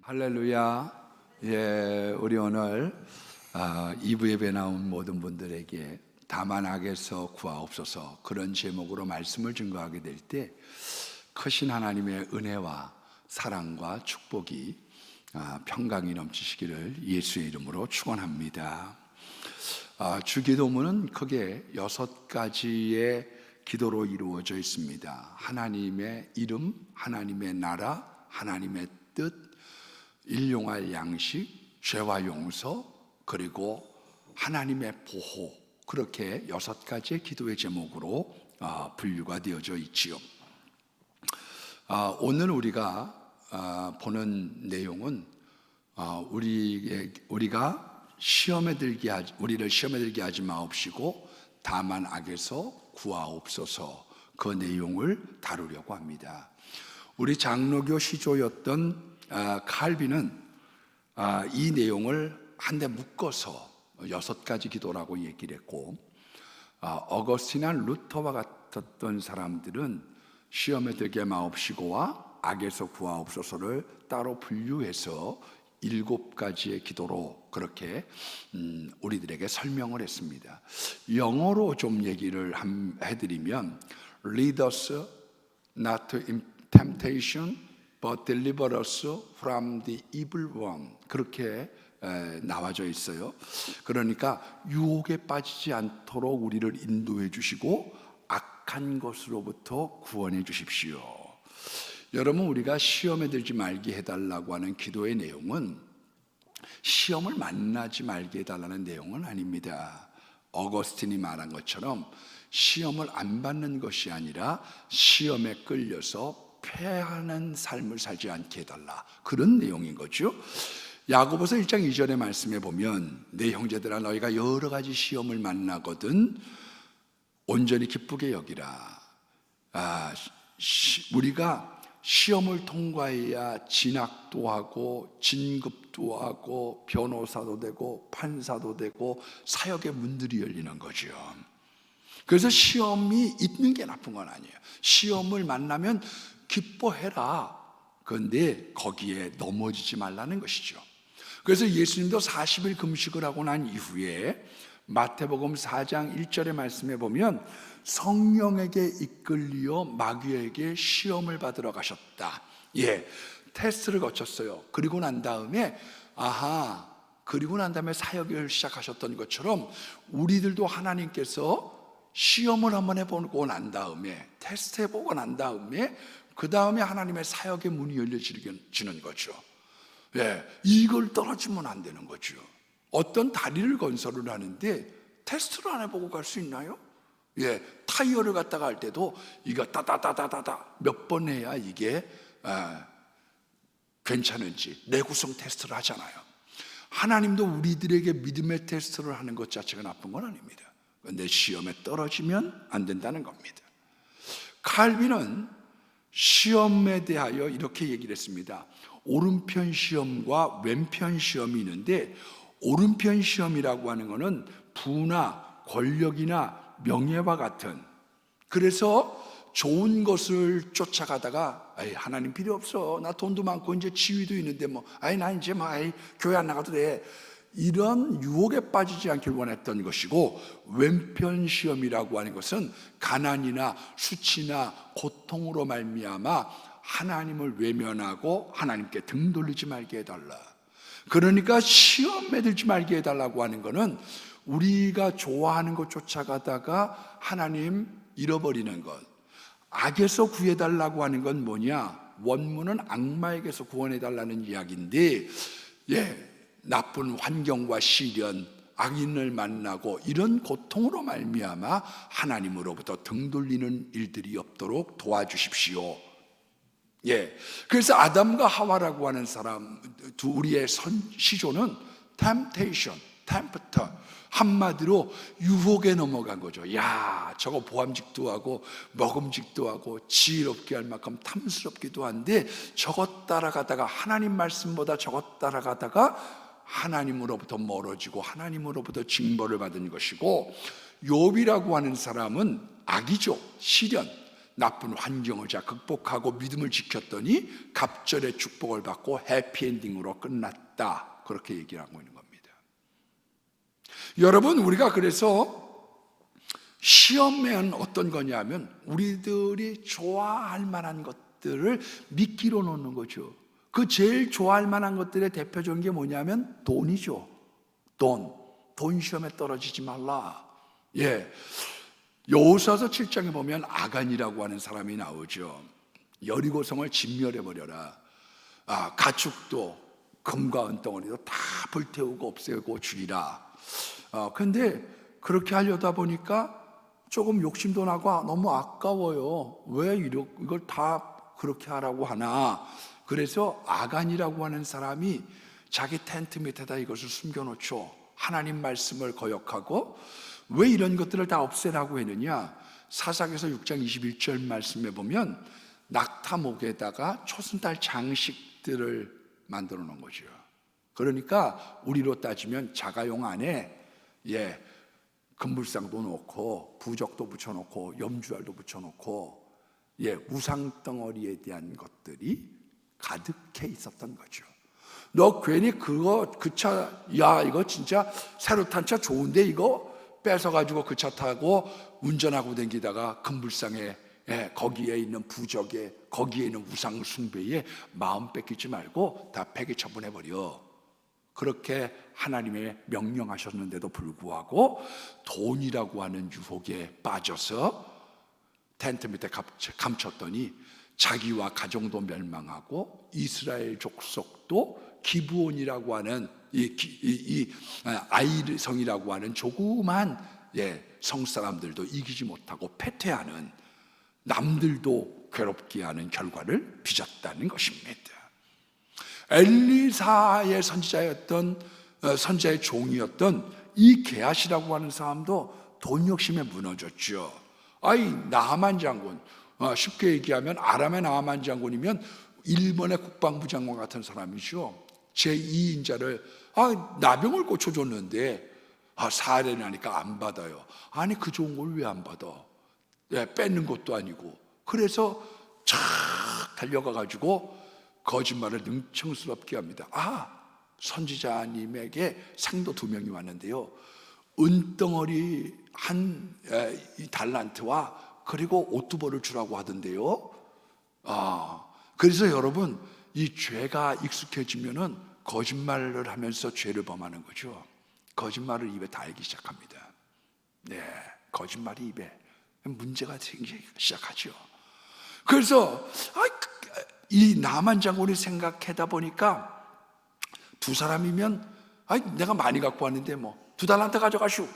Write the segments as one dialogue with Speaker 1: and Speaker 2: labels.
Speaker 1: 할렐루야. 예, 우리 오늘 2부 예배 나온 모든 분들에게 다만 악에서 구하옵소서 그런 제목으로 말씀을 증거하게 될 때 크신 하나님의 은혜와 사랑과 축복이 평강이 넘치시기를 예수의 이름으로 축원합니다. 주기도문은 크게 6가지의 기도로 이루어져 있습니다. 하나님의 이름, 하나님의 나라, 하나님의 뜻, 일용할 양식, 죄와 용서, 그리고 하나님의 보호, 그렇게 6가지의 기도의 제목으로 분류가 되어져 있지요. 오늘 우리가 보는 내용은 우리가 우리를 시험에 들게 하지 마옵시고 다만 악에서 구하옵소서, 그 내용을 다루려고 합니다. 우리 장로교 시조였던 칼빈은 이 내용을 한데 묶어서 6가지 기도라고 얘기를 했고, 어거스티나 루터와 같았던 사람들은 시험에 들게 마옵시고와 악에서 구하옵소서를 따로 분류해서 7가지의 기도로 그렇게 우리들에게 설명을 했습니다. 영어로 좀 얘기를 해드리면 Lead us not to temptation but deliver us from the evil one, 그렇게 나와져 있어요. 그러니까 유혹에 빠지지 않도록 우리를 인도해 주시고 악한 것으로부터 구원해 주십시오. 여러분, 우리가 시험에 들지 말게 해달라고 하는 기도의 내용은 시험을 만나지 말게 해달라는 내용은 아닙니다. 어거스틴이 말한 것처럼 시험을 안 받는 것이 아니라 시험에 끌려서 패하는 삶을 살지 않게 해달라, 그런 내용인 거죠. 야고보서 1장 2절의 말씀에 보면 내 형제들아, 너희가 여러 가지 시험을 만나거든 온전히 기쁘게 여기라. 우리가 시험을 통과해야 진학도 하고 진급도 하고 변호사도 되고 판사도 되고 사역의 문들이 열리는 거죠. 그래서 시험이 있는 게 나쁜 건 아니에요. 시험을 만나면 기뻐해라. 그런데 거기에 넘어지지 말라는 것이죠. 그래서 예수님도 40일 금식을 하고 난 이후에 마태복음 4장 1절의 말씀에 보면 성령에게 이끌려 마귀에게 시험을 받으러 가셨다. 테스트를 거쳤어요. 그리고 난 다음에 사역을 시작하셨던 것처럼 우리들도 하나님께서 시험을 한번 해보고 난 다음에, 테스트 해보고 난 다음에 그 다음에 하나님의 사역의 문이 열려지는 거죠. 이걸 떨어지면 안 되는 거죠. 어떤 다리를 건설을 하는데 테스트를 안 해보고 갈 수 있나요? 타이어를 갖다가 할 때도 이거 따다다다다다 몇 번 해야 이게 괜찮은지 내구성 테스트를 하잖아요. 하나님도 우리들에게 믿음의 테스트를 하는 것 자체가 나쁜 건 아닙니다. 그런데 시험에 떨어지면 안 된다는 겁니다. 칼빈은 시험에 대하여 이렇게 얘기를 했습니다. 오른편 시험과 왼편 시험이 있는데, 오른편 시험이라고 하는 것은 부나 권력이나 명예와 같은, 그래서 좋은 것을 쫓아가다가 하나님 필요 없어, 나 돈도 많고 이제 지위도 있는데 나 이제 교회 안 나가도 돼, 이런 유혹에 빠지지 않길 원했던 것이고, 왼편 시험이라고 하는 것은 가난이나 수치나 고통으로 말미암아 하나님을 외면하고 하나님께 등 돌리지 말게 해달라. 그러니까 시험에 들지 말게 해달라고 하는 것은 우리가 좋아하는 것 쫓아가다가 하나님 잃어버리는 것, 악에서 구해달라고 하는 건 뭐냐? 원문은 악마에게서 구원해달라는 이야기인데, 나쁜 환경과 시련, 악인을 만나고 이런 고통으로 말미암아 하나님으로부터 등 돌리는 일들이 없도록 도와주십시오. 그래서 아담과 하와라고 하는 사람, 우리의 시조는 temptation, tempter, 한마디로 유혹에 넘어간 거죠. 저거 보암직도 하고 먹음직도 하고 지혜롭게 할 만큼 탐스럽기도 한데 저것 따라가다가, 하나님 말씀보다 저것 따라가다가 하나님으로부터 멀어지고 하나님으로부터 징벌을 받은 것이고, 욥이라고 하는 사람은 악이죠. 시련, 나쁜 환경을 잘 극복하고 믿음을 지켰더니 갑절의 축복을 받고 해피엔딩으로 끝났다. 그렇게 얘기를 하고 있는 겁니다. 여러분, 우리가 그래서 시험은 어떤 거냐면 우리들이 좋아할 만한 것들을 미끼로 놓는 거죠. 그 제일 좋아할 만한 것들의 대표적인 게 뭐냐면 돈이죠. 돈 시험에 떨어지지 말라. 여호수아서 7장에 보면 아간이라고 하는 사람이 나오죠. 여리고성을 진멸해버려라. 가축도 금과 은덩어리도 다 불태우고 없애고 죽이라. 근데 그렇게 하려다 보니까 조금 욕심도 나고 너무 아까워요. 왜 이걸 다 그렇게 하라고 하나. 그래서 아간이라고 하는 사람이 자기 텐트 밑에다 이것을 숨겨놓죠. 하나님 말씀을 거역하고. 왜 이런 것들을 다 없애라고 했느냐. 사사기서 6장 21절 말씀에 보면 낙타목에다가 초승달 장식들을 만들어 놓은 거죠. 그러니까 우리로 따지면 자가용 안에 금불상도 놓고 부적도 붙여놓고 염주알도 붙여놓고 우상덩어리에 대한 것들이 가득해 있었던 거죠. 너 괜히 그 차, 이거 진짜 새로 탄 차 좋은데 이거 뺏어가지고 그 차 타고 운전하고 다니다가 금불상에 거기에 있는 부적에 거기에 있는 우상 숭배에 마음 뺏기지 말고 다 폐기 처분해버려. 그렇게 하나님의 명령하셨는데도 불구하고 돈이라고 하는 유혹에 빠져서 텐트 밑에 감췄더니 자기와 가정도 멸망하고 이스라엘 족속도 기브온이라고 하는 이 아이성이라고 하는 조그만 성사람들도 이기지 못하고 패퇴하는, 남들도 괴롭게 하는 결과를 빚었다는 것입니다. 엘리사의 선지자의 종이었던 이 게하시라고 하는 사람도 돈 욕심에 무너졌죠. 나하만 장군, 쉽게 얘기하면 아람의 나하만 장군이면 일본의 국방부 장관 같은 사람이죠. 제2인자를 나병을 고쳐줬는데 사례를 하니까 안 받아요. 아니 그 좋은 걸 왜 안 받아? 뺏는 것도 아니고. 그래서 착 달려가가지고 거짓말을 능청스럽게 합니다. 선지자님에게 상도 2명이 왔는데요, 은덩어리 한 달란트와 그리고 옷두벌을 주라고 하던데요. 그래서 여러분, 이 죄가 익숙해지면은 거짓말을 하면서 죄를 범하는 거죠. 거짓말을 입에 달기 시작합니다. 거짓말이 입에 문제가 생기기 시작하죠. 그래서 이 나만 장군이 생각하다 보니까 두 사람이면 내가 많이 갖고 왔는데 2달란트 가져가시오.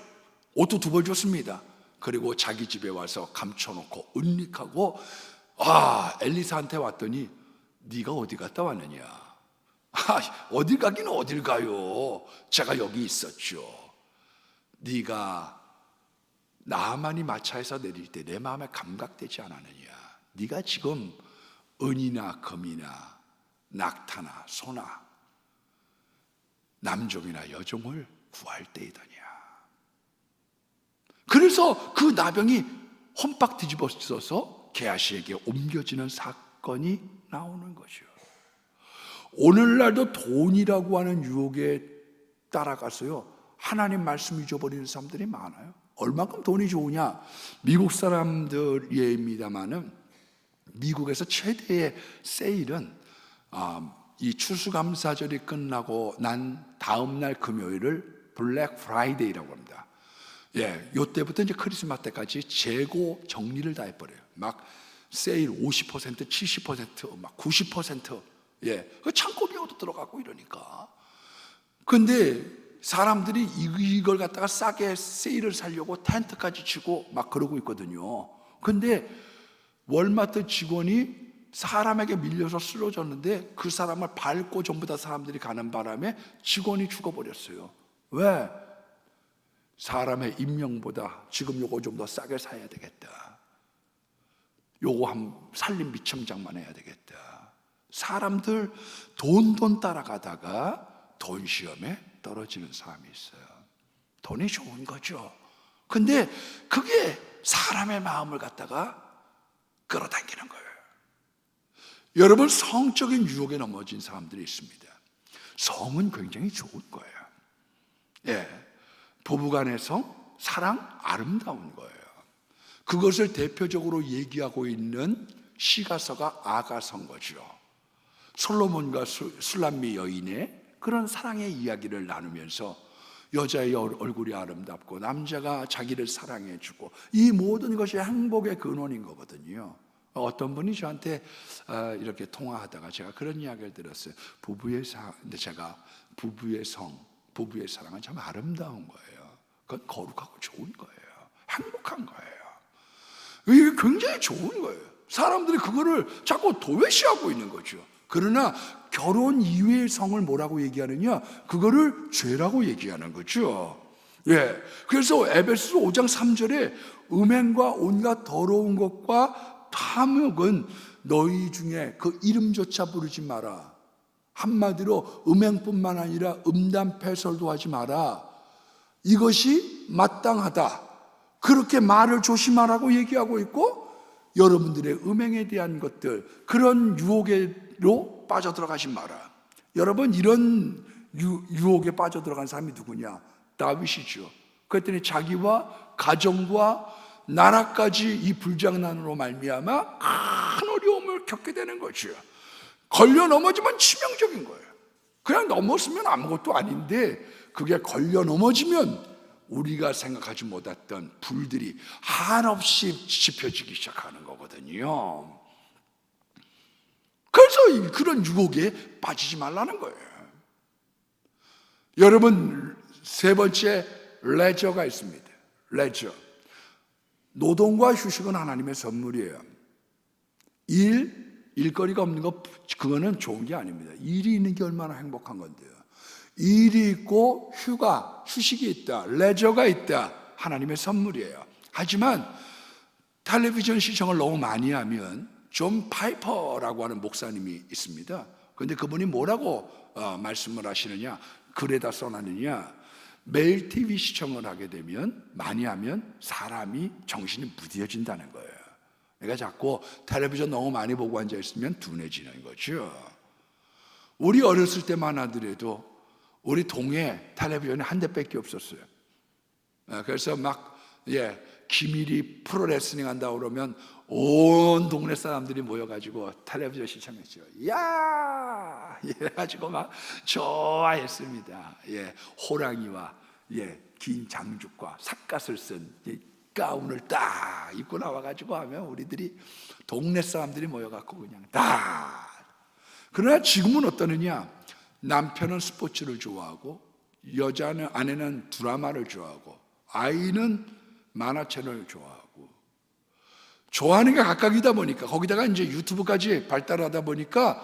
Speaker 1: 옷도 2벌 줬습니다. 그리고 자기 집에 와서 감춰놓고 은닉하고 엘리사한테 왔더니 네가 어디 갔다 왔느냐? 어딜 가긴 어딜 가요. 제가 여기 있었죠. 네가 나만이 마차에서 내릴 때 내 마음에 감각되지 않았느냐? 네가 지금 은이나 금이나 낙타나 소나 남종이나 여종을 구할 때이더냐? 그래서 그 나병이 혼박 뒤집어져서 게하시에게 옮겨지는 사건이 나오는 거죠. 오늘날도 돈이라고 하는 유혹에 따라가서요, 하나님 말씀 잊어버리는 사람들이 많아요. 얼마큼 돈이 좋으냐? 미국 사람들입니다만은 미국에서 최대의 세일은 이 추수감사절이 끝나고 난 다음 날 금요일을 블랙 프라이데이라고 합니다. 요때부터 이제 크리스마스 때까지 재고 정리를 다 해버려요. 막 세일 50%, 70%, 막 90%. 그 창고 비용도 들어가고 이러니까. 근데 사람들이 이걸 갖다가 싸게 세일을 사려고 텐트까지 치고 막 그러고 있거든요. 근데 월마트 직원이 사람에게 밀려서 쓰러졌는데 그 사람을 밟고 전부 다 사람들이 가는 바람에 직원이 죽어버렸어요. 왜? 사람의 인명보다 지금 요거 좀 더 싸게 사야 되겠다. 요거 한 살림비 첨장만 해야 되겠다. 사람들 돈 따라가다가 돈 시험에 떨어지는 사람이 있어요. 돈이 좋은 거죠. 근데 그게 사람의 마음을 갖다가 끌어당기는 거예요. 여러분, 성적인 유혹에 넘어진 사람들이 있습니다. 성은 굉장히 좋은 거예요. 예, 부부간의 성, 사랑, 아름다운 거예요. 그것을 대표적으로 얘기하고 있는 시가서가 아가서인 거죠. 솔로몬과 술람미 여인의 그런 사랑의 이야기를 나누면서 여자의 얼굴이 아름답고 남자가 자기를 사랑해주고 이 모든 것이 행복의 근원인 거거든요. 어떤 분이 저한테 이렇게 통화하다가 제가 그런 이야기를 들었어요. 근데 제가 부부의 사랑은 참 아름다운 거예요. 그건 거룩하고 좋은 거예요. 행복한 거예요. 이게 굉장히 좋은 거예요. 사람들이 그거를 자꾸 도외시하고 있는 거죠. 그러나 결혼 이외의 성을 뭐라고 얘기하느냐? 그거를 죄라고 얘기하는 거죠. 예. 그래서 에베소서 5장 3절에 음행과 온갖 더러운 것과 탐욕은 너희 중에 그 이름조차 부르지 마라. 한마디로 음행뿐만 아니라 음담 패설도 하지 마라. 이것이 마땅하다. 그렇게 말을 조심하라고 얘기하고 있고, 여러분들의 음행에 대한 것들, 그런 유혹으로 빠져들어가지 마라. 여러분, 이런 유혹에 빠져들어간 사람이 누구냐? 다윗이죠. 그랬더니 자기와 가정과 나라까지 이 불장난으로 말미암아 큰 어려움을 겪게 되는 거죠. 걸려 넘어지면 치명적인 거예요. 그냥 넘었으면 아무것도 아닌데 그게 걸려 넘어지면 우리가 생각하지 못했던 불들이 한없이 지펴지기 시작하는 거거든요. 그래서 그런 유혹에 빠지지 말라는 거예요. 여러분, 세 번째 레저가 있습니다. 레저. 노동과 휴식은 하나님의 선물이에요. 일거리가 없는 거, 그거는 좋은 게 아닙니다. 일이 있는 게 얼마나 행복한 건데요. 일이 있고 휴식이 있다, 레저가 있다, 하나님의 선물이에요. 하지만 텔레비전 시청을 너무 많이 하면, 존 파이퍼라고 하는 목사님이 있습니다. 그런데 그분이 뭐라고 말씀을 하시느냐, 글에다 써놨느냐, 매일 TV 시청을 하게 되면, 많이 하면 사람이 정신이 무뎌진다는 거예요. 그러니까 자꾸 텔레비전 너무 많이 보고 앉아있으면 둔해지는 거죠. 우리 어렸을 때만 하더라도 우리 동에 텔레비전이 한 대밖에 없었어요. 그래서 막 기밀이 프로레슬링 한다 그러면 온 동네 사람들이 모여가지고 텔레비전 시청했죠. 야! 이래가지고 막 좋아했습니다. 호랑이와 긴 장죽과 삿갓을 쓴 가운을 딱 입고 나와가지고 하면 우리들이 동네 사람들이 모여갖고 그냥 딱. 그러나 지금은 어떠느냐? 남편은 스포츠를 좋아하고 아내는 드라마를 좋아하고 아이는 만화책을 좋아하고, 좋아하는 게 각각이다 보니까 거기다가 이제 유튜브까지 발달하다 보니까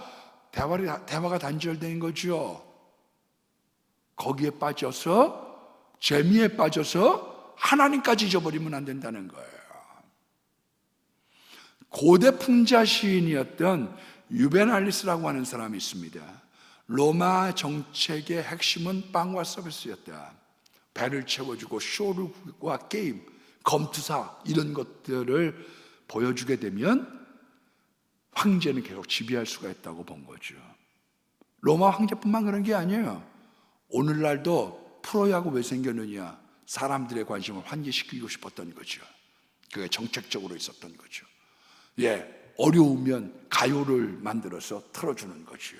Speaker 1: 대화가 단절된 거죠. 거기에 빠져서, 재미에 빠져서 하나님까지 잊어버리면 안 된다는 거예요. 고대 풍자 시인이었던 유베날리스라고 하는 사람이 있습니다. 로마 정책의 핵심은 빵과 서비스였다. 배를 채워주고 쇼와 게임, 검투사 이런 것들을 보여주게 되면 황제는 계속 지배할 수가 있다고 본 거죠. 로마 황제뿐만 그런 게 아니에요. 오늘날도 프로야구 왜 생겼느냐? 사람들의 관심을 환기시키고 싶었던 거죠. 그게 정책적으로 있었던 거죠. 어려우면 가요를 만들어서 틀어주는 거죠.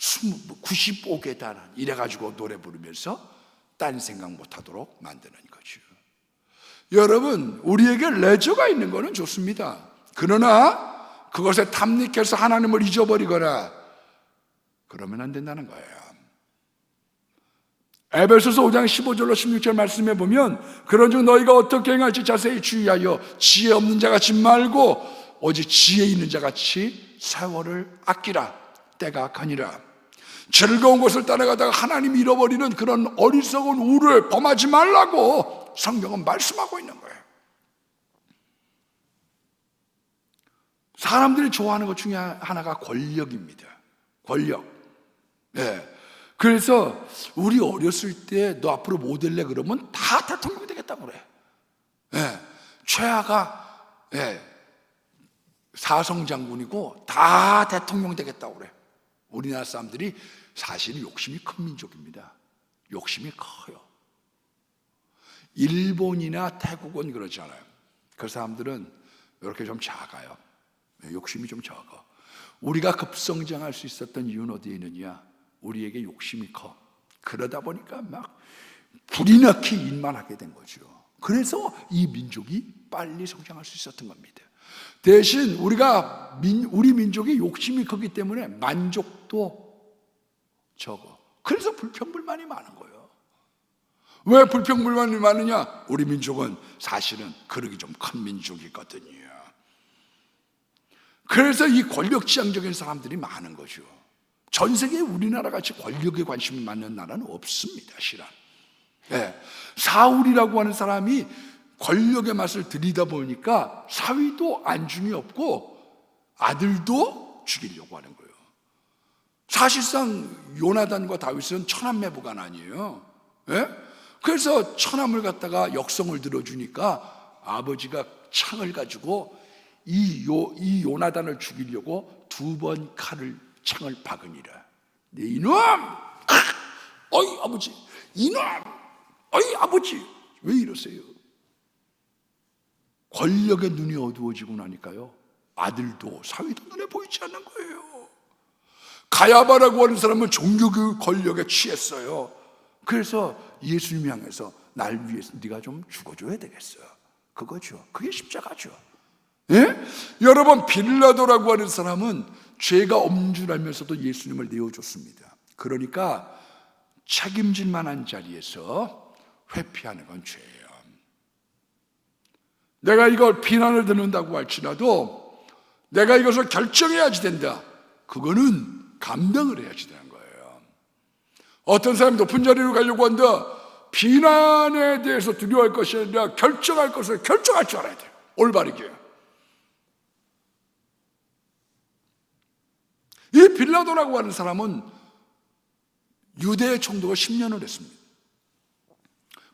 Speaker 1: 95계단 이래가지고 노래 부르면서 딴 생각 못하도록 만드는 거죠. 여러분, 우리에게 레저가 있는 거는 좋습니다. 그러나 그것에 탐닉해서 하나님을 잊어버리거나 그러면 안 된다는 거예요. 에베소서 5장 15절로 16절 말씀해 보면, 그런즉 너희가 어떻게 행할지 자세히 주의하여 지혜 없는 자같이 말고 오직 지혜 있는 자같이 세월을 아끼라. 때가 악하니라. 즐거운 것을 따라가다가 하나님 잃어버리는 그런 어리석은 우를 범하지 말라고 성경은 말씀하고 있는 거예요. 사람들이 좋아하는 것 중에 하나가 권력입니다. 권력. 그래서 우리 어렸을 때 너 앞으로 뭐 될래 그러면 다 대통령이 되겠다고 그래. 최하가 사성장군이고 다 대통령 되겠다고 그래. 우리나라 사람들이 사실은 욕심이 큰 민족입니다. 욕심이 커요. 일본이나 태국은 그렇지 않아요. 그 사람들은 이렇게 좀 작아요. 욕심이 좀 적어. 우리가 급성장할 수 있었던 이유는 어디에 있느냐? 우리에게 욕심이 커. 그러다 보니까 막 불이 나게 일만 하게 된 거죠. 그래서 이 민족이 빨리 성장할 수 있었던 겁니다. 대신 우리 민족이 욕심이 크기 때문에 만족도 적어. 그래서 불평불만이 많은 거예요. 왜 불평불만이 많으냐? 우리 민족은 사실은 그러기 좀 큰 민족이거든요. 그래서 이 권력지향적인 사람들이 많은 거죠. 전 세계에 우리나라 같이 권력에 관심이 많은 나라는 없습니다, 실은. 사울이라고 하는 사람이 권력의 맛을 들이다 보니까 사위도 안중이 없고 아들도 죽이려고 하는 거예요. 사실상 요나단과 다윗은 천한매부간 아니에요. 그래서 천함을 갖다가 역성을 들어주니까 아버지가 창을 가지고 이 요나단을 죽이려고 2번 창을 박으니라. 이놈! 어이 아버지! 이놈! 어이 아버지! 왜 이러세요? 권력의 눈이 어두워지고 나니까요, 아들도 사위도 눈에 보이지 않는 거예요. 가야바라고 하는 사람은 종교교육 권력에 취했어요. 그래서 예수님 향해서 날 위해서 네가 좀 죽어줘야 되겠어요. 그거죠. 그게 십자가죠. 여러분, 빌라도라고 하는 사람은 죄가 없는 줄 알면서도 예수님을 내어줬습니다. 그러니까 책임질 만한 자리에서 회피하는 건 죄예요. 내가 이걸 비난을 듣는다고 할지라도 내가 이것을 결정해야지 된다. 그거는 감당을 해야지 되는 거예요. 어떤 사람이 높은 자리로 가려고 한다. 비난에 대해서 두려워할 것이 아니라 결정할 것을 결정할 줄 알아야 돼요. 올바르게. 이 빌라도라고 하는 사람은 유대 총독을 10년을 했습니다.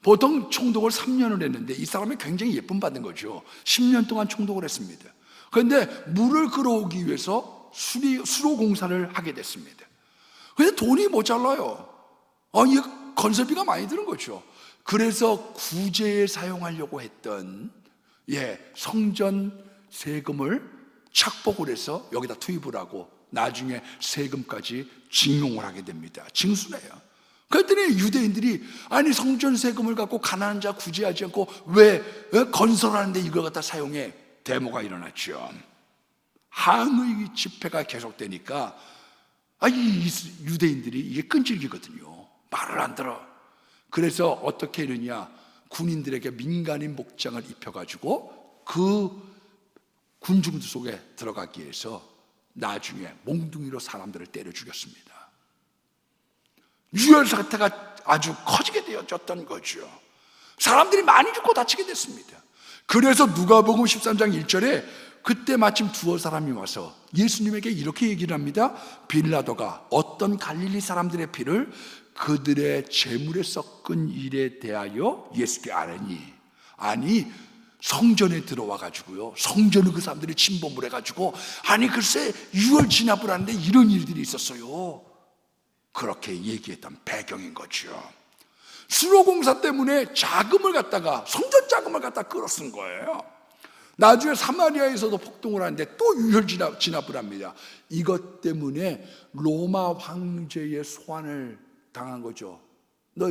Speaker 1: 보통 총독을 3년을 했는데 이 사람이 굉장히 예쁨 받은 거죠. 10년 동안 총독을 했습니다. 그런데 물을 끌어오기 위해서 수로 공사를 하게 됐습니다. 근데 돈이 모자라요. 이 건설비가 많이 드는 거죠. 그래서 구제에 사용하려고 했던 성전 세금을 착복을 해서 여기다 투입을 하고 나중에 세금까지 징용을 하게 됩니다. 징수네요. 그랬더니 유대인들이 아니 성전 세금을 갖고 가난한 자 구제하지 않고 왜 건설하는데 이걸 갖다 사용해? 데모가 일어났죠. 항의 집회가 계속되니까 이 유대인들이 이게 끈질기거든요. 말을 안 들어. 그래서 어떻게 이러냐, 군인들에게 민간인 복장을 입혀가지고 그 군중들 속에 들어가기 위해서 나중에 몽둥이로 사람들을 때려 죽였습니다. 유혈 사태가 아주 커지게 되어졌던 거죠. 사람들이 많이 죽고 다치게 됐습니다. 그래서 누가복음 13장 1절에 그때 마침 두어 사람이 와서 예수님에게 이렇게 얘기를 합니다. 빌라도가 어떤 갈릴리 사람들의 피를 그들의 재물에 섞은 일에 대하여 예수께 아뢰니, 아니 성전에 들어와 가지고요, 성전을 그 사람들이 침범을 해가지고 아니 글쎄 유월 진압을 하는데 이런 일들이 있었어요. 그렇게 얘기했던 배경인 거죠. 수로공사 때문에 자금을 갖다가, 성전 자금을 갖다 끌어쓴 거예요. 나중에 사마리아에서도 폭동을 하는데 또 유혈 진압을 합니다. 이것 때문에 로마 황제의 소환을 당한 거죠. 너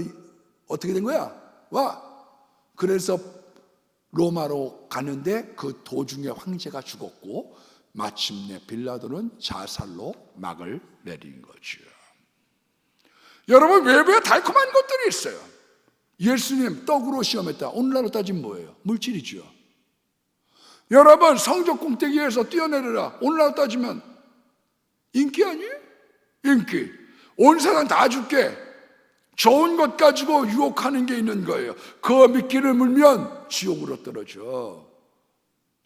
Speaker 1: 어떻게 된 거야? 와! 그래서 로마로 가는데 그 도중에 황제가 죽었고 마침내 빌라도는 자살로 막을 내린 거죠. 여러분, 외부에 달콤한 것들이 있어요. 예수님 떡으로 시험했다. 오늘날로 따지면 뭐예요? 물질이죠. 여러분, 성적 공태기에서 뛰어내려라. 오늘날로 따지면 인기 아니에요? 인기. 온 세상 다 줄게. 좋은 것 가지고 유혹하는 게 있는 거예요. 그 미끼를 물면 지옥으로 떨어져.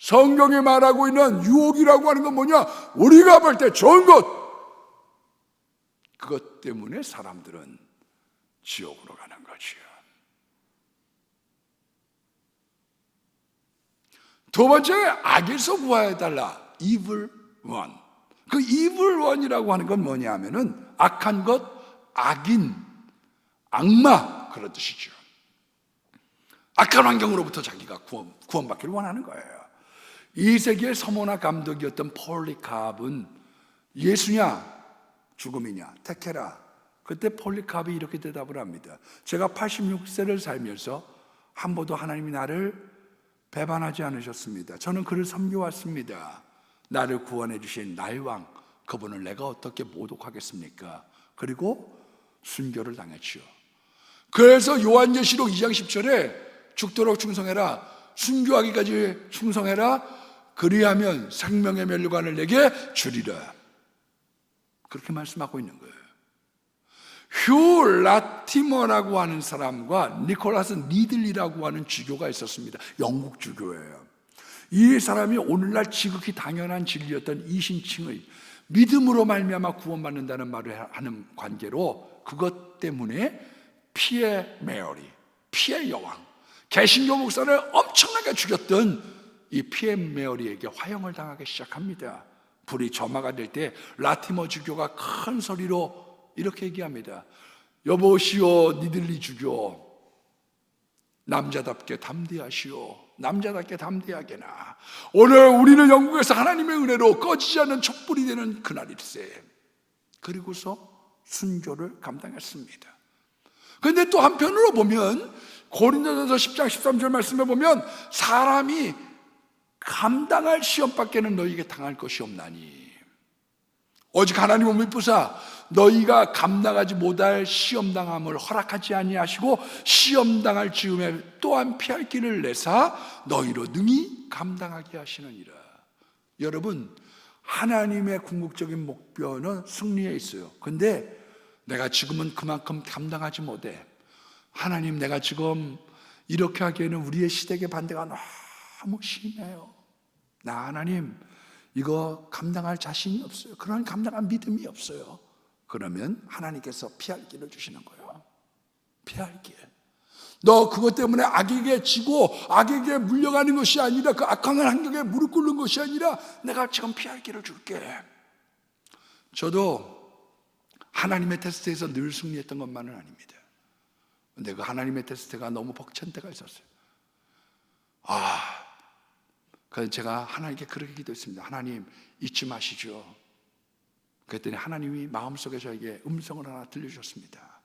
Speaker 1: 성경이 말하고 있는 유혹이라고 하는 건 뭐냐? 우리가 볼 때 좋은 것, 그것 때문에 사람들은 지옥으로 가는 거지요. 두 번째, 악에서 구하여달라. evil one. 그 evil one이라고 하는 건 뭐냐 하면은 악한 것, 악인, 악마 그런 뜻이죠. 악한 환경으로부터 자기가 구원받기를 원하는 거예요. 이 세계의 서모나 감독이었던 폴리캅은 예수냐 죽음이냐 택해라. 그때 폴리캅이 이렇게 대답을 합니다. 제가 86세를 살면서 한 번도 하나님이 나를 배반하지 않으셨습니다. 저는 그를 섬겨왔습니다. 나를 구원해 주신 나의 왕, 그분을 내가 어떻게 모독하겠습니까? 그리고 순교를 당했지요. 그래서 요한계시록 2장 10절에 죽도록 충성해라, 순교하기까지 충성해라, 그리하면 생명의 멸류관을 내게 주리라. 그렇게 말씀하고 있는 거예요. 휴 라티머라고 하는 사람과 니콜라스 니들리라고 하는 주교가 있었습니다. 영국 주교예요. 이 사람이 오늘날 지극히 당연한 진리였던 이신칭의 믿음으로 말미암아 구원받는다는 말을 하는 관계로 그것 때문에 피의 메어리, 피의 여왕, 개신교 목사를 엄청나게 죽였던 이 피의 메어리에게 화형을 당하기 시작합니다. 불이 점화가 될 때 라티머 주교가 큰 소리로 이렇게 얘기합니다. 여보시오 니들리 주교, 남자답게 담대하시오. 남자답게 담대하게나. 오늘 우리는 영국에서 하나님의 은혜로 꺼지지 않는 촛불이 되는 그날일세. 그리고서 순교를 감당했습니다. 그런데 또 한편으로 보면 고린도전서 10장 13절 말씀에 보면 사람이 감당할 시험밖에는 너희에게 당할 것이 없나니 오직 하나님은 미쁘사 너희가 감당하지 못할 시험당함을 허락하지 아니하시고 시험당할 즈음에 또한 피할 길을 내사 너희로 능히 감당하게 하시느니라. 여러분, 하나님의 궁극적인 목표는 승리에 있어요. 근데 내가 지금은 그만큼 감당하지 못해. 하나님, 내가 지금 이렇게 하기에는 우리의 시댁의 반대가 너무 심해요. 나 하나님 이거 감당할 자신이 없어요. 그런 감당할 믿음이 없어요. 그러면 하나님께서 피할 길을 주시는 거예요. 피할 길. 너 그것 때문에 악에게 지고 악에게 물려가는 것이 아니라 그 악한 환경에 무릎 꿇는 것이 아니라 내가 지금 피할 길을 줄게. 저도 하나님의 테스트에서 늘 승리했던 것만은 아닙니다. 근데 그 하나님의 테스트가 너무 벅찬 때가 있었어요. 그래서 제가 하나님께 그렇게 기도했습니다. 하나님 잊지 마시죠. 그랬더니 하나님이 마음속에 저에게 음성을 하나 들려주셨습니다.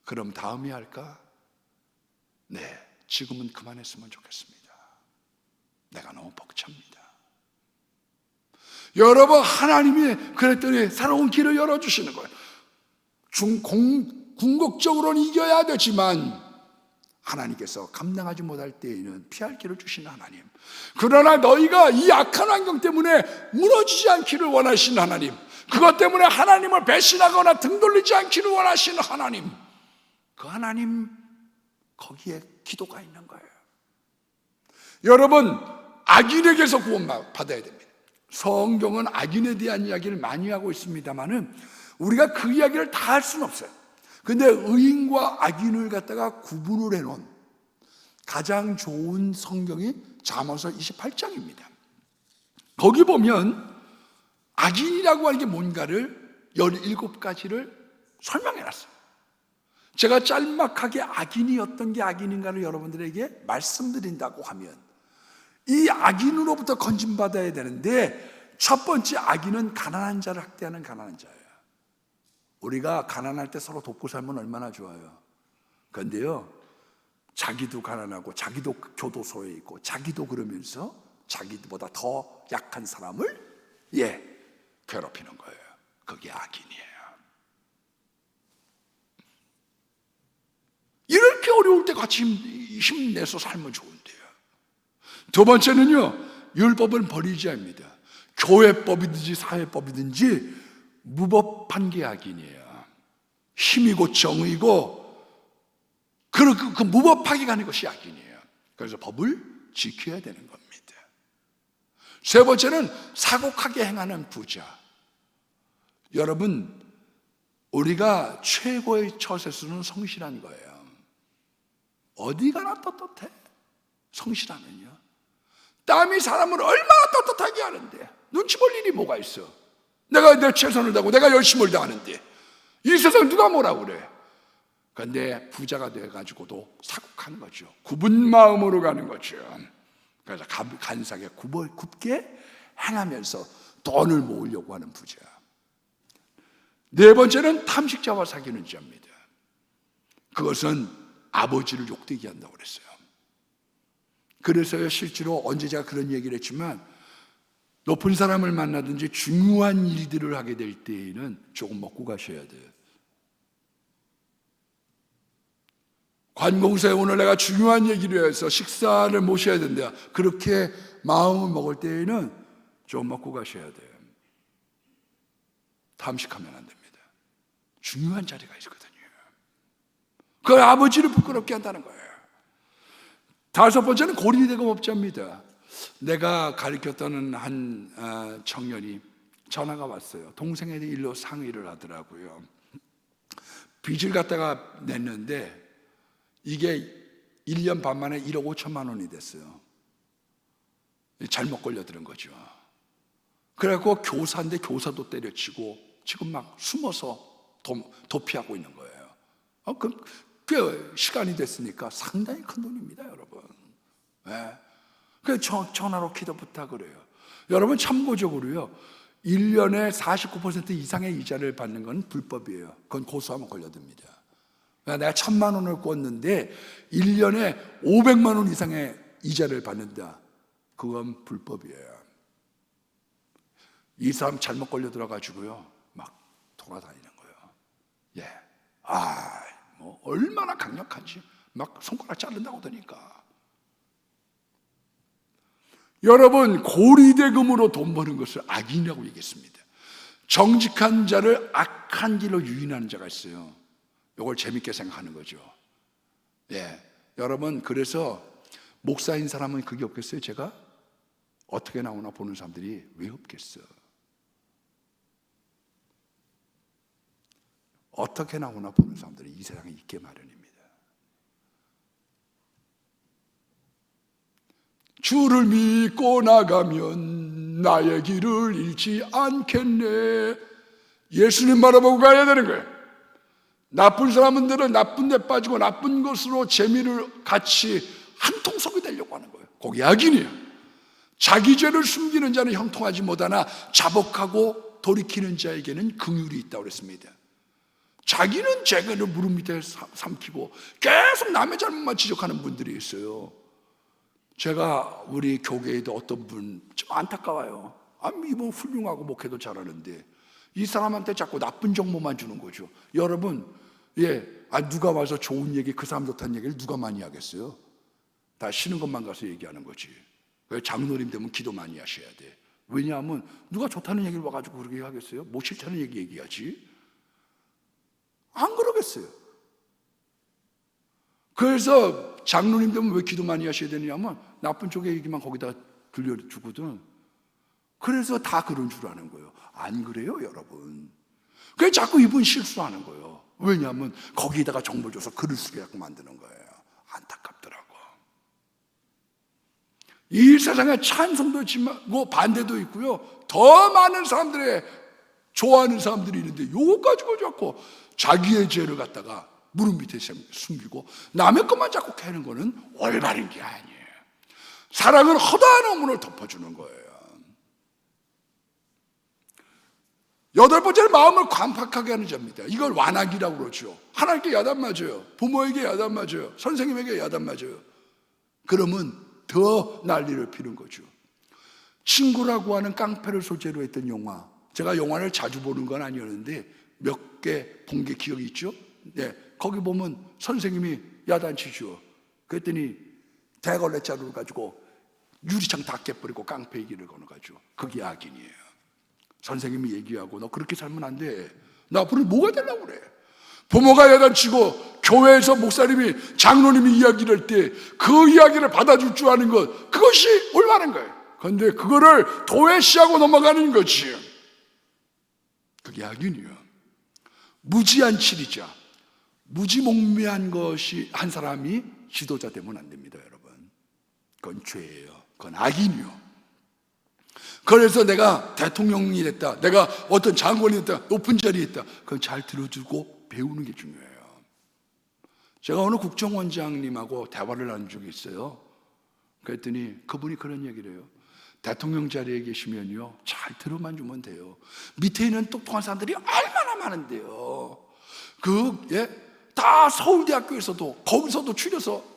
Speaker 1: 그럼 다음이 할까? 네, 지금은 그만했으면 좋겠습니다. 내가 너무 벅찹니다. 여러분, 하나님이 그랬더니 새로운 길을 열어주시는 거예요. 궁극적으로는 이겨야 되지만 하나님께서 감당하지 못할 때에는 피할 길을 주시는 하나님. 그러나 너희가 이 악한 환경 때문에 무너지지 않기를 원하시는 하나님, 그것 때문에 하나님을 배신하거나 등 돌리지 않기를 원하시는 하나님, 그 하나님 거기에 기도가 있는 거예요. 여러분, 악인에게서 구원받아야 됩니다. 성경은 악인에 대한 이야기를 많이 하고 있습니다만은 우리가 그 이야기를 다 할 수는 없어요. 근데 의인과 악인을 갖다가 구분을 해놓은 가장 좋은 성경이 잠언서 28장입니다. 거기 보면 악인이라고 하는 게 뭔가를 17가지를 설명해놨어요. 제가 짤막하게 악인이 어떤 게 악인인가를 여러분들에게 말씀드린다고 하면 이 악인으로부터 건진받아야 되는데 첫 번째 악인은 가난한 자를 학대하는 가난한 자예요. 우리가 가난할 때 서로 돕고 살면 얼마나 좋아요. 그런데요, 자기도 가난하고 자기도 교도소에 있고 자기도 그러면서 자기보다 더 약한 사람을 괴롭히는 거예요. 그게 악인이에요. 이렇게 어려울 때 같이 힘내서 살면 좋은데요. 두 번째는요, 율법은 버리지 않습니다. 교회법이든지 사회법이든지 무법한 게 악인이에요. 힘이고 정의고 그 무법하게 가는 것이 악인이에요. 그래서 법을 지켜야 되는 겁니다. 세 번째는 사곡하게 행하는 부자. 여러분, 우리가 최고의 처세수는 성실한 거예요. 어디 가나 떳떳해. 성실하면요. 땀이 사람을 얼마나 떳떳하게 하는데 눈치 볼 일이 뭐가 있어? 내가 내 최선을 다하고 내가 열심을 다하는데 이 세상 누가 뭐라고 그래? 그런데 부자가 돼가지고도 사국하는 거죠. 굽은 마음으로 가는 거죠. 그래서 간사하게 굽게 행하면서 돈을 모으려고 하는 부자. 네 번째는 탐식자와 사귀는 자입니다. 그것은 아버지를 욕되게 한다고 그랬어요. 그래서요, 실제로 언제 제가 그런 얘기를 했지만 높은 사람을 만나든지 중요한 일들을 하게 될 때에는 조금 먹고 가셔야 돼요. 관공서에 오늘 내가 중요한 얘기를 해서 식사를 모셔야 된다. 그렇게 마음을 먹을 때에는 좀 먹고 가셔야 돼요. 탐식하면 안 됩니다. 중요한 자리가 있거든요. 그 아버지를 부끄럽게 한다는 거예요. 다섯 번째는 고리대금업자입니다. 내가 가르쳤던 한 청년이 전화가 왔어요. 동생에 대해 일로 상의를 하더라고요. 빚을 갖다가 냈는데 이게 1년 반 만에 1억 5천만 원이 됐어요. 잘못 걸려드는 거죠. 그래갖고 교사인데 교사도 때려치고 지금 막 숨어서 도피하고 있는 거예요. 그 시간이 됐으니까 상당히 큰 돈입니다, 여러분. 네. 그래서 전화로 기도 부탁을 해요. 여러분 참고적으로요, 1년에 49% 이상의 이자를 받는 건 불법이에요. 그건 고소하면 걸려듭니다. 내가 1,000만 원을 꿨는데 1년에 500만 원 이상의 이자를 받는다. 그건 불법이에요. 이 사람 잘못 걸려 들어가지고요, 막 돌아다니는 거예요. 예, 뭐 얼마나 강력한지 막 손가락 자른다고 하니까. 여러분, 고리대금으로 돈 버는 것을 악인이라고 얘기했습니다. 정직한 자를 악한 길로 유인하는 자가 있어요. 이걸 재밌게 생각하는 거죠. 예, 여러분, 그래서 목사인 사람은 그게 없겠어요? 제가 어떻게 나오나 보는 사람들이 왜 없겠어? 어떻게 나오나 보는 사람들이 이 세상에 있게 마련입니다. 주를 믿고 나가면 나의 길을 잃지 않겠네. 예수님 바라보고 가야 되는 거예요. 나쁜 사람들은 나쁜 데 빠지고 나쁜 것으로 재미를 같이 한 통속이 되려고 하는 거예요. 거기 악인이에요. 자기 죄를 숨기는 자는 형통하지 못하나 자복하고 돌이키는 자에게는 긍휼이 있다고 그랬습니다. 자기는 죄를 무릎 밑에 삼키고 계속 남의 잘못만 지적하는 분들이 있어요. 제가 우리 교계에도 어떤 분 좀 안타까워요. 이분 훌륭하고 목회도 잘하는데 이 사람한테 자꾸 나쁜 정보만 주는 거죠. 여러분, 누가 와서 좋은 얘기, 그 사람 좋다는 얘기를 누가 많이 하겠어요? 다 쉬는 것만 가서 얘기하는 거지. 장로님 되면 기도 많이 하셔야 돼. 왜냐하면 누가 좋다는 얘기를 와가지고 그렇게 하겠어요? 뭐 싫다는 얘기 얘기하지? 안 그러겠어요. 그래서 장로님 되면 왜 기도 많이 하셔야 되냐면 나쁜 쪽의 얘기만 거기다 들려주거든. 그래서 다 그런 줄 아는 거예요. 안 그래요, 여러분? 그래서 자꾸 이분 실수하는 거예요. 왜냐하면 거기다가 정보 줘서 글을 쓰게 자꾸 만드는 거예요. 안타깝더라고. 이 세상에 찬송도 있고 반대도 있고요, 더 많은 사람들의 좋아하는 사람들이 있는데 이거 가지고 자꾸 자기의 죄를 갖다가 무릎 밑에 숨기고 남의 것만 자꾸 캐는 거는 올바른 게 아니에요. 사랑은 허다한 어문을 덮어주는 거예요. 여덟 번째는 마음을 관팍하게 하는 자입니다. 이걸 완악이라고 그러죠. 하나님께 야단 맞아요. 부모에게 야단 맞아요. 선생님에게 야단 맞아요. 그러면 더 난리를 피는 거죠. 친구라고 하는 깡패를 소재로 했던 영화, 제가 영화를 자주 보는 건 아니었는데 몇 개 본 게 기억이 있죠? 네, 거기 보면 선생님이 야단치죠. 그랬더니 대걸레 자루를 가지고 유리창 다 깨버리고 깡패 얘기를 거는 거죠. 그게 악인이에요. 선생님이 얘기하고 너 그렇게 살면 안 돼. 나 앞으로 뭐가 되려고 그래. 부모가 야단치고 교회에서 목사님이 장로님이 이야기를 할 때 그 이야기를 받아줄 줄 아는 것, 그것이 올바른 거예요. 그런데 그거를 도외시하고 넘어가는 거지. 그게 악인이에요. 무지한 치리자, 무지몽매한 것이 한 사람이 지도자 되면 안 됩니다, 여러분. 그건 죄예요. 그건 악인이요. 그래서 내가 대통령이 됐다, 내가 어떤 장관이 됐다, 높은 자리에 있다, 그건 잘 들어주고 배우는 게 중요해요. 제가 오늘 국정원장님하고 대화를 나눈 적이 있어요. 그랬더니 그분이 그런 얘기를 해요. 대통령 자리에 계시면요, 잘 들어만 주면 돼요. 밑에 있는 똑똑한 사람들이 얼마나 많은데요. 다 서울대학교에서도, 거기서도 추려서,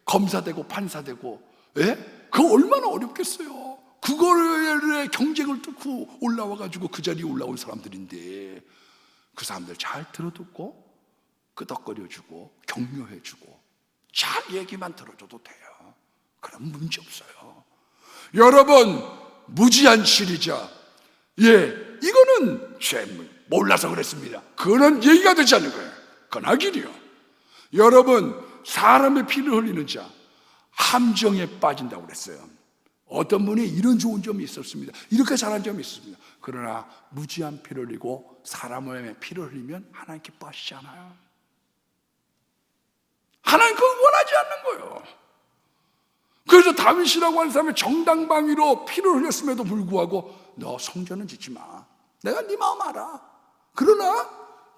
Speaker 1: 검사되고 판사되고, 그거 얼마나 어렵겠어요. 그거를 경쟁을 뚫고 올라와가지고 그 자리에 올라온 사람들인데, 그 사람들 잘 들어듣고 끄덕거려주고 격려해주고 잘 얘기만 들어줘도 돼요. 그럼 문제 없어요. 여러분, 무지한 시리자, 이거는 죄물, 몰라서 그랬습니다. 그런 얘기가 되지 않는 거예요. 그건 악이요. 여러분, 사람의 피를 흘리는 자 함정에 빠진다고 그랬어요. 어떤 분이 이런 좋은 점이 있었습니다. 이렇게 잘한 점이 있었습니다. 그러나 무지한 피를 흘리고 사람의 피를 흘리면 하나님 기뻐하시지 않아요. 하나님 그거 원하지 않는 거예요. 그래서 다윗이라고 하는 사람이 정당방위로 피를 흘렸음에도 불구하고 너 성전은 짓지 마, 내가 네 마음 알아. 그러나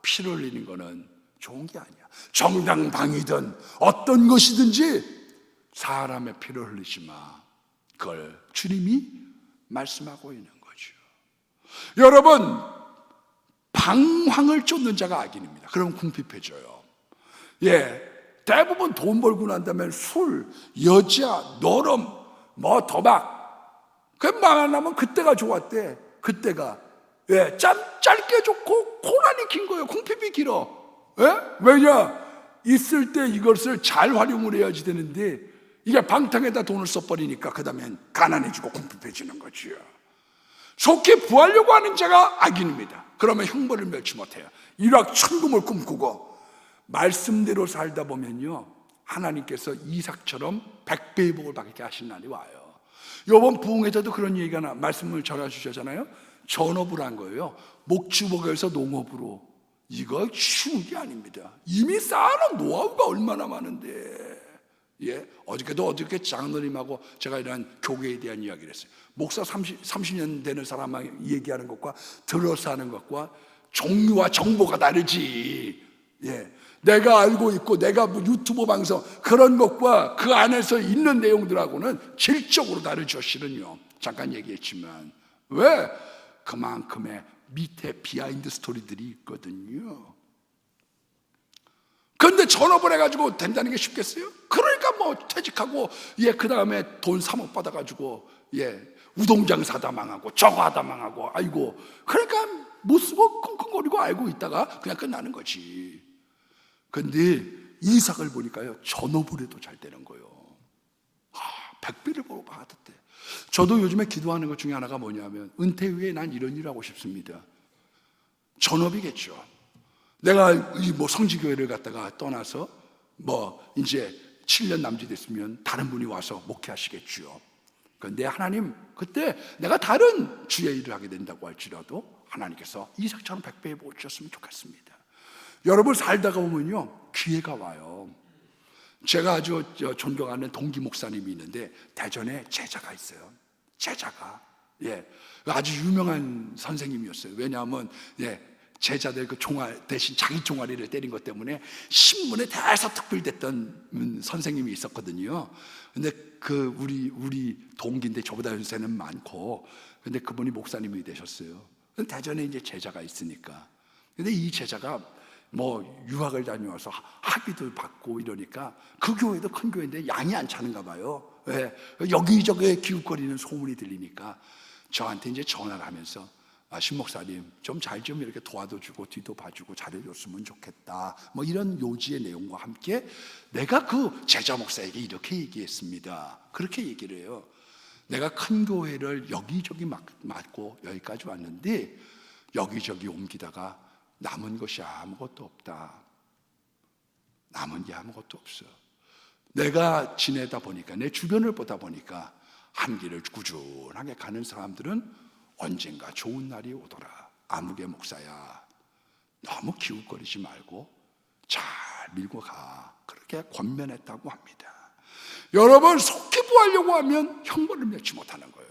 Speaker 1: 피를 흘리는 거는 좋은 게 아니야. 정당방위든 어떤 것이든지 사람의 피를 흘리지 마. 그걸 주님이 말씀하고 있는 거죠. 여러분, 방황을 쫓는 자가 악인입니다. 그럼 궁핍해져요. 대부분 돈 벌고 난 다음에 술, 여자, 노름, 도박, 그 망하면 그때가 좋았대. 그때가 짧게 좋고 고난이 긴 거예요. 궁핍이 길어. 왜냐? 있을 때 이것을 잘 활용을 해야지 되는데 이게 방탕에다 돈을 써버리니까 그 다음엔 가난해지고 궁핍해지는 거지요. 속히 부하려고 하는 자가 악인입니다. 그러면 형벌을 멸치 못해요. 일확천금을 꿈꾸고 말씀대로 살다 보면요, 하나님께서 이삭처럼 100배의 복을 받게 하신 날이 와요. 이번 부흥회에도 그런 얘기가 말씀을 전해주셨잖아요. 전업을 한 거예요. 목주복에서 농업으로. 이거 쉬운 게 아닙니다. 이미 쌓아놓은 노하우가 얼마나 많은데. 어저께 장로님하고 제가 이런 교회에 대한 이야기를 했어요. 목사 30년 되는 사람만 얘기하는 것과 들어서 하는 것과 종류와 정보가 다르지. 내가 알고 있고 내가 유튜브 방송 그런 것과 그 안에서 있는 내용들하고는 질적으로 다르죠. 실은요, 잠깐 얘기했지만. 왜? 그만큼의 밑에 비하인드 스토리들이 있거든요. 그런데 전업을 해가지고 된다는 게 쉽겠어요? 그러니까 퇴직하고 그 다음에 돈 3억 받아가지고 우동장사 하다 망하고 저거 하다 망하고, 아이고, 그러니까 못 쓰고 끙끙거리고 알고 있다가 그냥 끝나는 거지. 그런데 이삭을 보니까요, 전업을 해도 잘 되는 거예요. 100배를 보고 받았대. 저도 요즘에 기도하는 것 중에 하나가 뭐냐면, 은퇴 후에 난 이런 일을 하고 싶습니다. 전업이겠죠. 내가 성지교회를 갔다가 떠나서 이제 7년 남짓됐으면 다른 분이 와서 목회하시겠죠. 그런데 하나님, 그때 내가 다른 주의 일을 하게 된다고 할지라도 하나님께서 이삭처럼 100배의 복을 주셨으면 좋겠습니다. 여러분, 살다가 보면요, 기회가 와요. 제가 아주 존경하는 동기 목사님이 있는데 대전에 제자가 있어요. 제자가 아주 유명한 선생님이었어요. 왜냐하면 제자들 그 종알 대신 자기 종아리를 때린 것 때문에 신문에 대서특필됐던 선생님이 있었거든요. 근데 우리 동기인데 저보다 연세는 많고, 근데 그분이 목사님이 되셨어요. 대전에 이제 제자가 있으니까. 근데 이 제자가 유학을 다녀와서 학비도 받고 이러니까 그 교회도 큰 교회인데 양이 안 차는가 봐요. 여기저기 기웃거리는 소문이 들리니까 저한테 이제 전화를 하면서, 신 목사님, 좀 잘 좀 이렇게 도와줘주고 뒤도 봐주고 잘해줬으면 좋겠다, 이런 요지의 내용과 함께 내가 그 제자 목사에게 이렇게 얘기했습니다. 그렇게 얘기를 해요. 내가 큰 교회를 여기저기 맡고 여기까지 왔는데 여기저기 옮기다가 남은 것이 아무것도 없다. 남은 게 아무것도 없어. 내가 지내다 보니까, 내 주변을 보다 보니까 한 길을 꾸준하게 가는 사람들은 언젠가 좋은 날이 오더라. 아무개 목사야, 너무 기웃거리지 말고 잘 밀고 가. 그렇게 권면했다고 합니다. 여러분, 속 기뻐하려고 하면 형벌을 면치 못하는 거예요.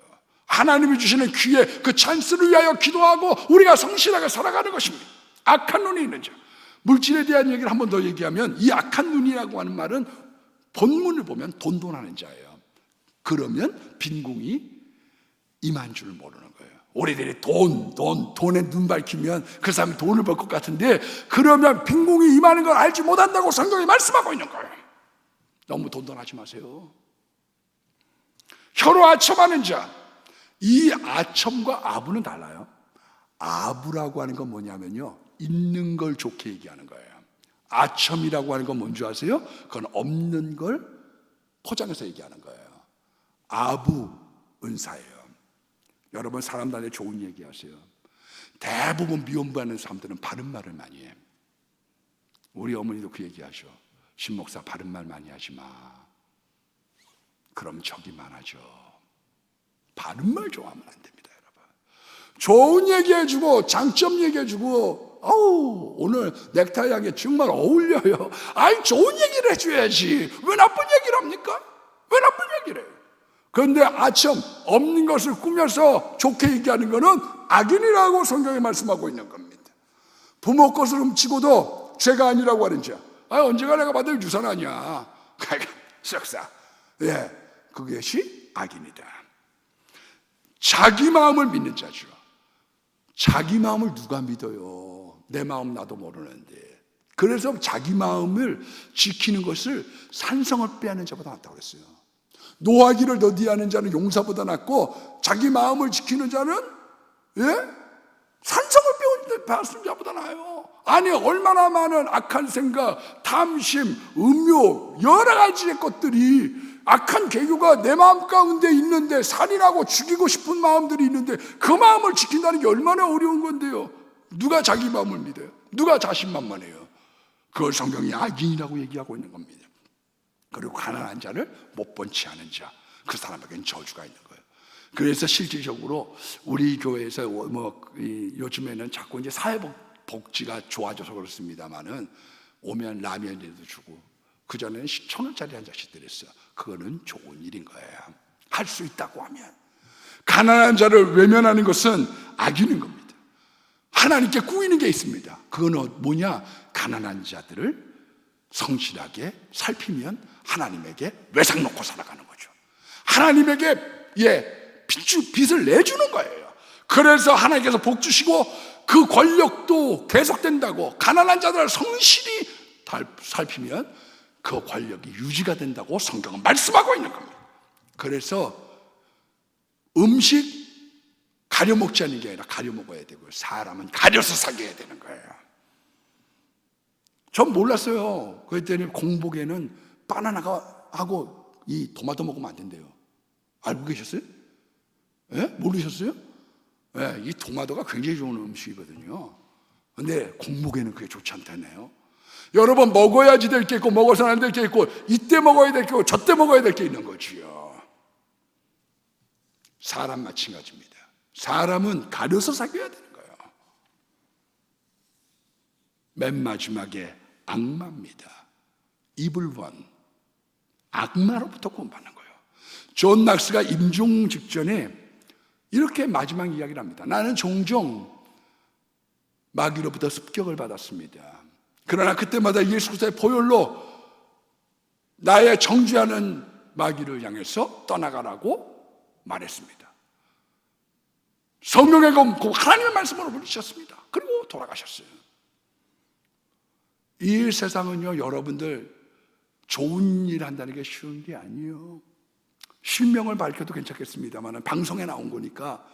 Speaker 1: 하나님이 주시는 기회, 그 찬스를 위하여 기도하고 우리가 성실하게 살아가는 것입니다. 악한 눈이 있는 자. 물질에 대한 얘기를 한 번 더 얘기하면, 이 악한 눈이라고 하는 말은 본문을 보면 돈돈하는 자예요. 그러면 빈궁이 임한 줄 모르는 거예요. 우리들이 돈에 눈 밝히면 그 사람이 돈을 벌 것 같은데, 그러면 빈궁이 임하는 걸 알지 못한다고 성경이 말씀하고 있는 거예요. 너무 돈돈하지 마세요. 혀로 아첨하는 자. 이 아첨과 아부는 달라요. 아부라고 하는 건 뭐냐면요, 있는 걸 좋게 얘기하는 거예요. 아첨이라고 하는 건 뭔지 아세요? 그건 없는 걸 포장해서 얘기하는 거예요. 아부 은사예요. 여러분, 사람들한테 좋은 얘기 하세요. 대부분 미움받는 사람들은 바른 말을 많이 해. 우리 어머니도 그 얘기하셔. 신목사, 바른 말 많이 하지 마. 그럼 적이 많아져. 바른 말 좋아하면 안 됩니다, 여러분. 좋은 얘기해주고 장점 얘기해주고, 오늘 넥타이 하게 정말 어울려요. 아이, 좋은 얘기를 해줘야지. 왜 나쁜 얘기를 합니까? 왜 나쁜 얘기를 해요? 그런데 아첨, 없는 것을 꾸며서 좋게 얘기하는 것은 악인이라고 성경이 말씀하고 있는 겁니다. 부모 것을 훔치고도 죄가 아니라고 하는 자. 언제가 내가 받을 유산 아니야. 썩사. 예, 그것이 악인이다. 자기 마음을 믿는 자죠. 자기 마음을 누가 믿어요? 내 마음 나도 모르는데. 그래서 자기 마음을 지키는 것을 산성을 빼앗는 자보다 낫다고 그랬어요. 노하기를 더디하는 자는 용사보다 낫고, 자기 마음을 지키는 자는 산성을 빼앗는 자보다 나아요. 아니, 얼마나 많은 악한 생각, 탐심, 음욕, 여러 가지의 것들이, 악한 계교가 내 마음 가운데 있는데, 살인하고 죽이고 싶은 마음들이 있는데, 그 마음을 지킨다는 게 얼마나 어려운 건데요. 누가 자기 마음을 믿어요? 누가 자신만만해요? 그걸 성경이 악인이라고 얘기하고 있는 겁니다. 그리고 가난한 자를 못 본치 않은 자, 그 사람에게는 저주가 있는 거예요. 그래서 실질적으로 우리 교회에서 요즘에는 자꾸 이제 사회복지가 좋아져서 그렇습니다만은, 오면 라면에도 주고, 그전에는 1,000원짜리 한 잔씩 드렸어요. 그거는 좋은 일인 거예요. 할 수 있다고 하면. 가난한 자를 외면하는 것은 악인인 겁니다. 하나님께 꾸이는 게 있습니다. 그거는 뭐냐? 가난한 자들을 성실하게 살피면 하나님에게 외상 놓고 살아가는 거죠. 하나님에게 빚을 내주는 거예요. 그래서 하나님께서 복 주시고 그 권력도 계속된다고, 가난한 자들을 성실히 살피면 그 권력이 유지가 된다고 성경은 말씀하고 있는 겁니다. 그래서 음식 가려 먹지 않는 게 아니라 가려 먹어야 되고요, 사람은 가려서 사귀어야 되는 거예요. 전 몰랐어요. 그랬더니 공복에는 바나나가 하고 이 토마토 먹으면 안 된대요. 알고 계셨어요? 모르셨어요? 이 토마토가 굉장히 좋은 음식이거든요. 근데 공복에는 그게 좋지 않다네요. 여러분, 먹어야지 될 게 있고 먹어서는 안 될 게 있고, 이때 먹어야 될 게 있고 저때 먹어야 될 게 있는 거지요. 사람 마찬가지입니다. 사람은 가려서 사귀어야 되는 거예요. 맨 마지막에 악마입니다. Evil one. 악마로부터 구원받는 거예요. 존 낙스가 임종 직전에 이렇게 마지막 이야기를 합니다. 나는 종종 마귀로부터 습격을 받았습니다. 그러나 그때마다 예수 그리스도의 보혈로 나의 정죄하는 마귀를 향해서 떠나가라고 말했습니다. 성령의 검, 하나님의 말씀으로 부르셨습니다. 그리고 돌아가셨어요. 이 세상은요, 여러분들 좋은 일 한다는 게 쉬운 게 아니에요. 실명을 밝혀도 괜찮겠습니다만 방송에 나온 거니까,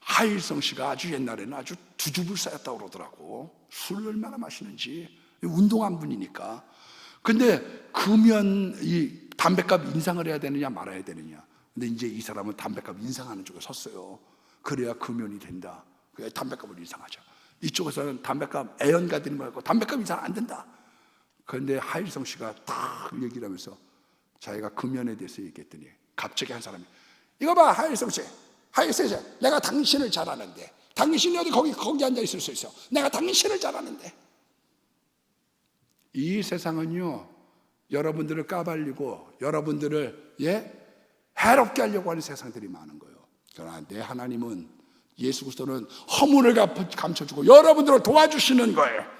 Speaker 1: 하일성 씨가 아주 옛날에는 아주 두 줍을 쌓였다고 그러더라고. 술을 얼마나 마시는지. 운동한 분이니까. 근데 금연, 이 담뱃값 인상을 해야 되느냐 말아야 되느냐. 근데 이제 이 사람은 담뱃값 인상하는 쪽에 섰어요. 그래야 금연이 된다. 그래야 담뱃값을 인상하자. 이쪽에서는 담뱃값 애연가 드리는 거 같고 담뱃값 인상 안 된다. 그런데 하일성 씨가 딱 얘기를 하면서 자기가 금연에 대해서 얘기했더니 갑자기 한 사람이, 이거 봐 하일성 씨, 하일성 씨, 내가 당신을 잘 아는데, 당신이 어디 거기 앉아 있을 수 있어. 내가 당신을 잘 아는데. 이 세상은요, 여러분들을 까발리고 여러분들을 해롭게 하려고 하는 세상들이 많은 거예요. 그러나 내 하나님은, 예수 그리스도는 허물을 감춰주고 여러분들을 도와주시는 거예요.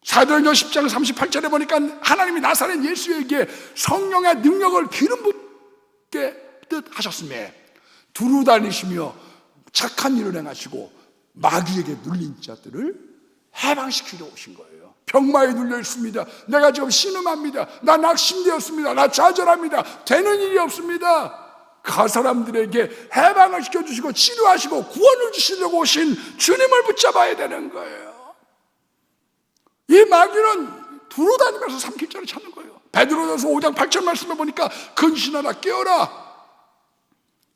Speaker 1: 사도행전 10장 38절에 보니까 하나님이 나사렛 예수에게 성령의 능력을 기름 붓게 하셨으며 두루 다니시며 착한 일을 행하시고 마귀에게 눌린 자들을 해방시키러 오신 거예요. 병마에 눌려 있습니다. 내가 지금 신음합니다. 나 낙심되었습니다. 나 좌절합니다. 되는 일이 없습니다. 그 사람들에게 해방을 시켜주시고 치료하시고 구원을 주시려고 오신 주님을 붙잡아야 되는 거예요. 이 마귀는 두루 다니면서 삼킬 자를 찾는 거예요. 베드로전서 5장 8절 말씀에 보니까 근신하라 깨어라.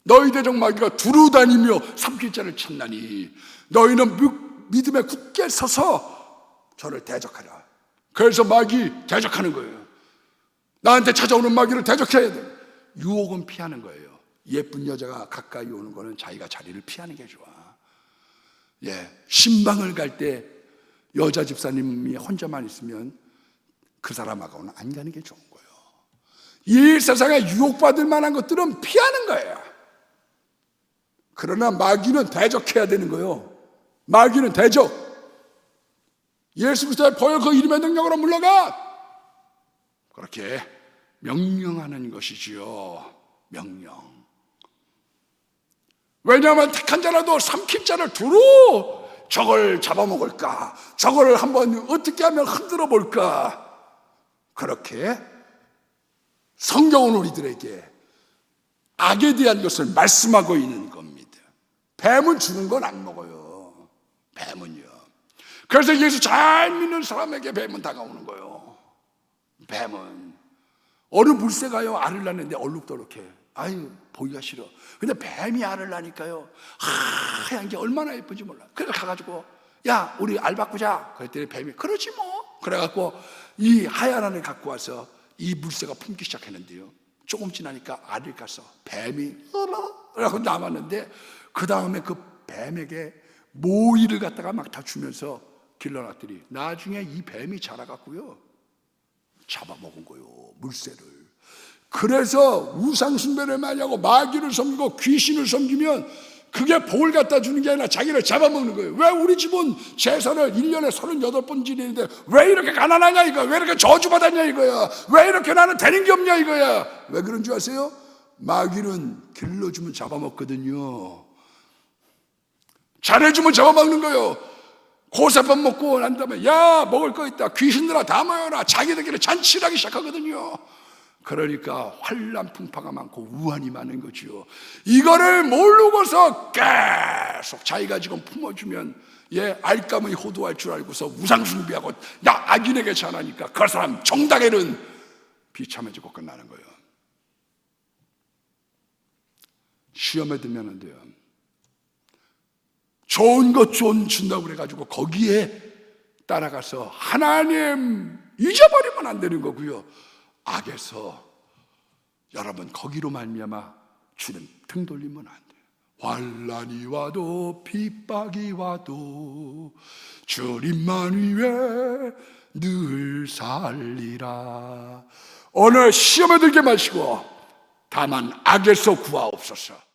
Speaker 1: 너희 대적 마귀가 두루 다니며 삼킬 자를 찾나니 너희는 믿음에 굳게 서서 저를 대적하라. 그래서 마귀 대적하는 거예요. 나한테 찾아오는 마귀를 대적해야 돼. 유혹은 피하는 거예요. 예쁜 여자가 가까이 오는 거는 자기가 자리를 피하는 게 좋아. 신방을 갈 때 여자 집사님이 혼자만 있으면 그 사람하고는 안 가는 게 좋은 거예요. 이 세상에 유혹받을 만한 것들은 피하는 거예요. 그러나 마귀는 대적해야 되는 거예요. 마귀는 대적. 예수 그리스도의 보혈 그 이름의 능력으로 물러가. 그렇게 명령하는 것이지요. 명령. 왜냐하면 택한 자라도 삼킬 자를 두루 저걸 잡아먹을까, 저걸 한번 어떻게 하면 흔들어 볼까. 그렇게 성경은 우리들에게 악에 대한 것을 말씀하고 있는 겁니다. 뱀은 죽은 건 안 먹어요. 뱀은요. 그래서 예수 잘 믿는 사람에게 뱀은 다가오는 거예요. 뱀은 어느 물새가요 알을 낳는데 얼룩덜룩해. 아유 보기가 싫어. 근데 뱀이 알을 낳으니까요 하얀 게 얼마나 예쁜지 몰라. 그래서 가가지고 야 우리 알 바꾸자. 그랬더니 뱀이 그러지 뭐. 그래갖고 이 하얀 알을 갖고 와서 이 물새가 품기 시작했는데요, 조금 지나니까 알을 가서 뱀이 그래갖고 남았는데 그 다음에 그 뱀에게 모이를 갖다가 막 다 주면서 길러놨더니 나중에 이 뱀이 자라갖고요 잡아먹은 거예요, 물새를. 그래서 우상숭배를 많이 하고 마귀를 섬기고 귀신을 섬기면 그게 복을 갖다 주는 게 아니라 자기를 잡아먹는 거예요. 왜 우리 집은 제사를 1년에 38번 지내는데 왜 이렇게 가난하냐 이거야. 왜 이렇게 저주받았냐 이거야. 왜 이렇게 나는 되는 게 없냐 이거야. 왜 그런 줄 아세요? 마귀는 길러주면 잡아먹거든요. 잘해주면 잡아먹는 거예요. 고사밥 먹고 난 다음에 야 먹을 거 있다, 귀신들아 다 모여라, 자기들끼리 잔치를 하기 시작하거든요. 그러니까 환난 풍파가 많고 우환이 많은 거지요. 이거를 모르고서 계속 자기가 지금 품어주면 알감의 호도할 줄 알고서 우상숭배하고 나 악인에게 전하니까 그 사람 정당에는 비참해지고 끝나는 거예요. 시험에 들면 안 돼요. 좋은 것 준다고 그래가지고 거기에 따라가서 하나님 잊어버리면 안 되는 거고요. 악에서 여러분 거기로 말미암아 주님 등 돌리면 안 돼요. 환난이 와도 핍박이 와도 주님만 위해 늘 살리라. 오늘 시험에 들게 마시고 다만 악에서 구하옵소서.